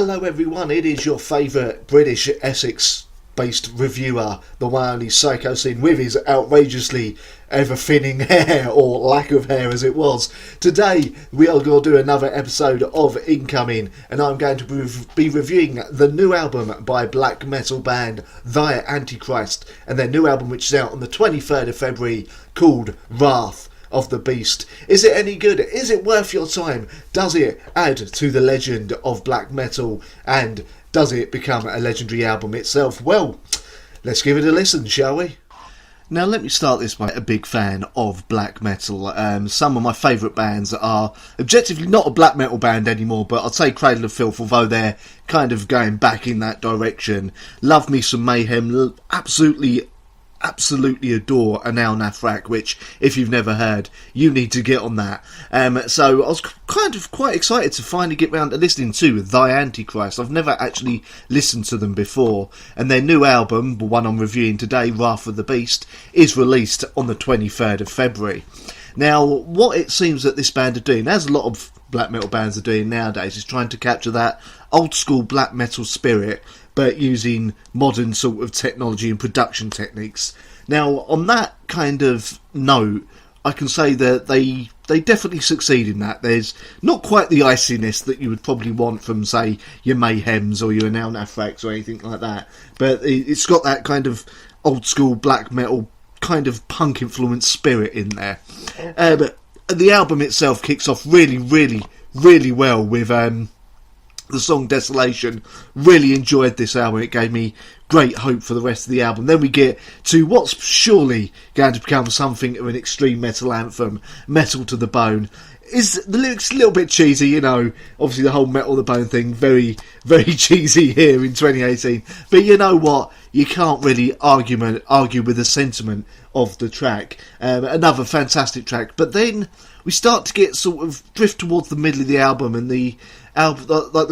Hello everyone, it is your favourite British Essex-based reviewer, the one only Psychosin, with his outrageously ever-thinning hair, or lack of hair as it was. Today we are going to do another episode of Incoming, and I'm going to be reviewing the new album by black metal band Thy Antichrist, and their new album which is out on the 23rd of February called Wrath of the Beast. Is it any good? Is it worth your time? Does it add to the legend of black metal? And does it become a legendary album itself? Well, let's give it a listen, shall we? Now let me start this by a big fan of black metal. Some of my favourite bands are objectively not a black metal band anymore, but I'd say Cradle of Filth, although they're kind of going back in that direction. Love me some Mayhem, absolutely adore Anal Nathrak, which, if you've never heard, you need to get on that. So I was kind of quite excited to finally get round to listening to Thy Antichrist. I've never actually listened to them before, and their new album, the one I'm reviewing today, Wrath of the Beast, is released on the 23rd of February. Now, what it seems that this band are doing, as a lot of black metal bands are doing nowadays, is trying to capture that old school black metal spirit, but using modern sort of technology and production techniques. Now, on that kind of note, I can say that they definitely succeed in that. There's not quite the iciness that you would probably want from, say, your Mayhems or your Anal Nathraks or anything like that, but it's got that kind of old school black metal kind of punk influenced spirit in there. But the album itself kicks off really well with the song Desolation. Really enjoyed this album. It gave me great hope for the rest of the album. Then we get to what's surely going to become something of an extreme metal anthem, Metal to the Bone. Is the lyrics a little bit cheesy, you know, obviously the whole Metal to the Bone thing, very cheesy here in 2018, but you know what, you can't really argue with the sentiment of the track. Another fantastic track, but then we start to get sort of drift towards the middle of the album, and the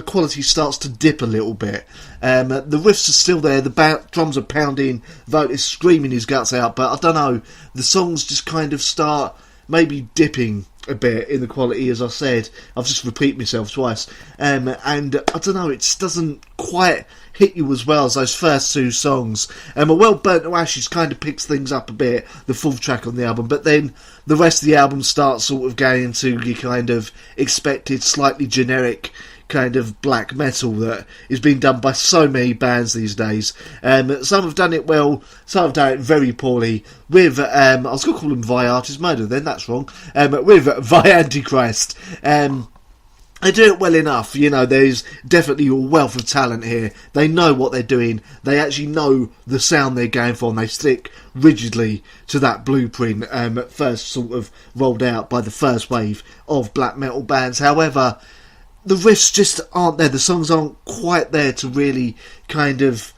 quality starts to dip a little bit. The riffs are still there, the drums are pounding, Vogt is screaming his guts out, but I don't know, the songs just kind of start maybe dipping a bit in the quality. As I said, I've just repeated myself twice, and I don't know, it just doesn't quite hit you as well as those first two songs. A Well Burnt to Ashes kind of picks things up a bit, the fourth track on the album, but then the rest of the album starts sort of going into your kind of expected, slightly generic kind of black metal that is being done by so many bands these days. Some have done it well, some have done it very poorly. With I was going to call them Thy Artist Murder, then that's wrong. With Thy Antichrist, they do it well enough. You know, there's definitely a wealth of talent here. They know what they're doing. They actually know the sound they're going for, and they stick rigidly to that blueprint first sort of rolled out by the first wave of black metal bands. However, the riffs just aren't there. The songs aren't quite there to really kind of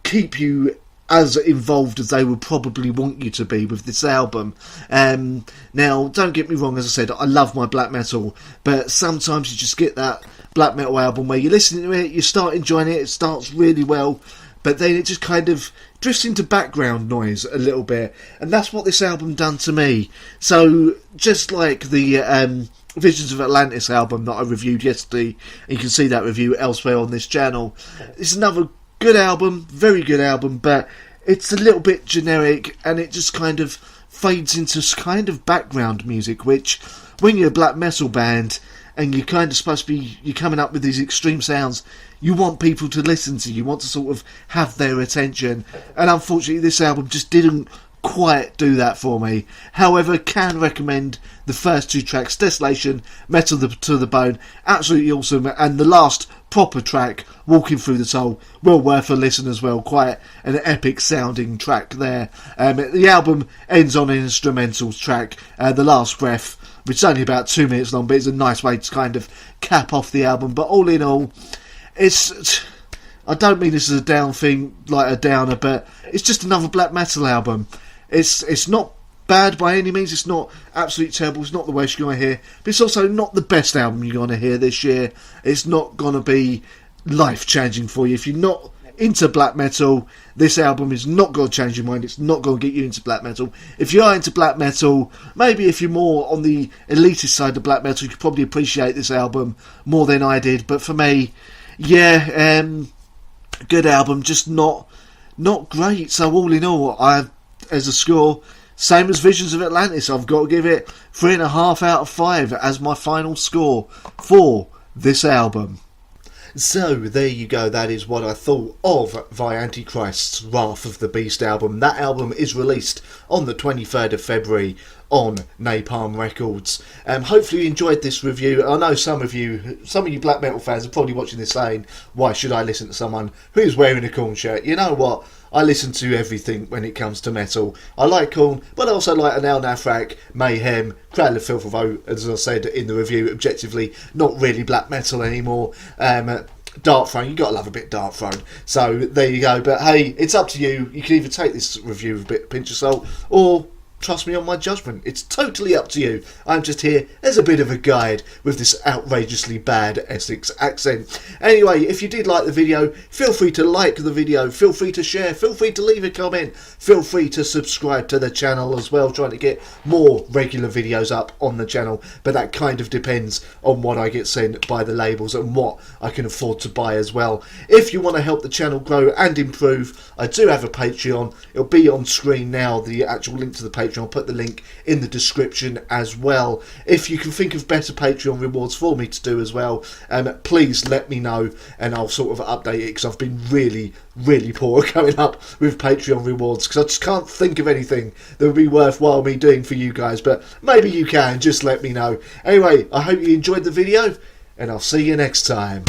keep you as involved as they would probably want you to be with this album. Now, don't get me wrong, as I said, I love my black metal, but sometimes you just get that black metal album where you listen to it, you start enjoying it, it starts really well, but then it just kind of drifts into background noise a little bit, and that's what this album done to me. So, just like the Visions of Atlantis album that I reviewed yesterday, and you can see that review elsewhere on this channel, it's another good album, very good album, but it's a little bit generic, and it just kind of fades into kind of background music, which, when you're a black metal band and you're kind of supposed to be, you're coming up with these extreme sounds, you want people to listen to you, want to sort of have their attention, and unfortunately this album just didn't quite do that for me. However, can recommend the first two tracks, Desolation, Metal to the Bone, absolutely awesome, and the last proper track, Walking Through the Soul, well worth a listen as well. Quite an epic sounding track there. The album ends on an instrumental track, The Last Breath, which is only about 2 minutes long, but it's a nice way to kind of cap off the album. But all in all, I don't mean this as a down thing, like a downer, but it's just another black metal album. It's not bad by any means, it's not absolutely terrible, it's not the worst you're going to hear, but it's also not the best album you're going to hear this year. It's not going to be life-changing for you. If you're not into black metal, this album is not going to change your mind, it's not going to get you into black metal. If you are into black metal, maybe if you're more on the elitist side of black metal, you could probably appreciate this album more than I did, but for me, Yeah, good album, just not great. So all in all, as a score, same as Visions of Atlantis, I've got to give it 3.5 out of 5 as my final score for this album. So there you go, that is what I thought of Thy Antichrist's Wrath of the Beast album. That album is released on the 23rd of February on Napalm Records. Hopefully you enjoyed this review. I know some of you black metal fans are probably watching this saying, why should I listen to someone who's wearing a Korn shirt? You know what? I listen to everything when it comes to metal. I like Korn, but I also like Anal Nathrak, Mayhem, Cradle of Filth, although, as I said in the review, objectively, not really black metal anymore. Dark Throne, you gotta love a bit Dark Throne. So there you go. But hey, it's up to you. You can either take this review with a bit of pinch of salt, or trust me on my judgment. It's totally up to you. I'm just here as a bit of a guide with this outrageously bad Essex accent. Anyway, if you did like the video, feel free to like the video, feel free to share, feel free to leave a comment, feel free to subscribe to the channel as well, trying to get more regular videos up on the channel, but that kind of depends on what I get sent by the labels and what I can afford to buy as well. If you want to help the channel grow and improve, I do have a Patreon. It'll be on screen now, the actual link to the Patreon. I'll put the link in the description as well. If you can think of better Patreon rewards for me to do as well, please let me know and I'll sort of update it, because I've been really poor coming up with Patreon rewards, because I just can't think of anything that would be worthwhile me doing for you guys, but maybe you can. Just let me know. Anyway, I hope you enjoyed the video and I'll see you next time.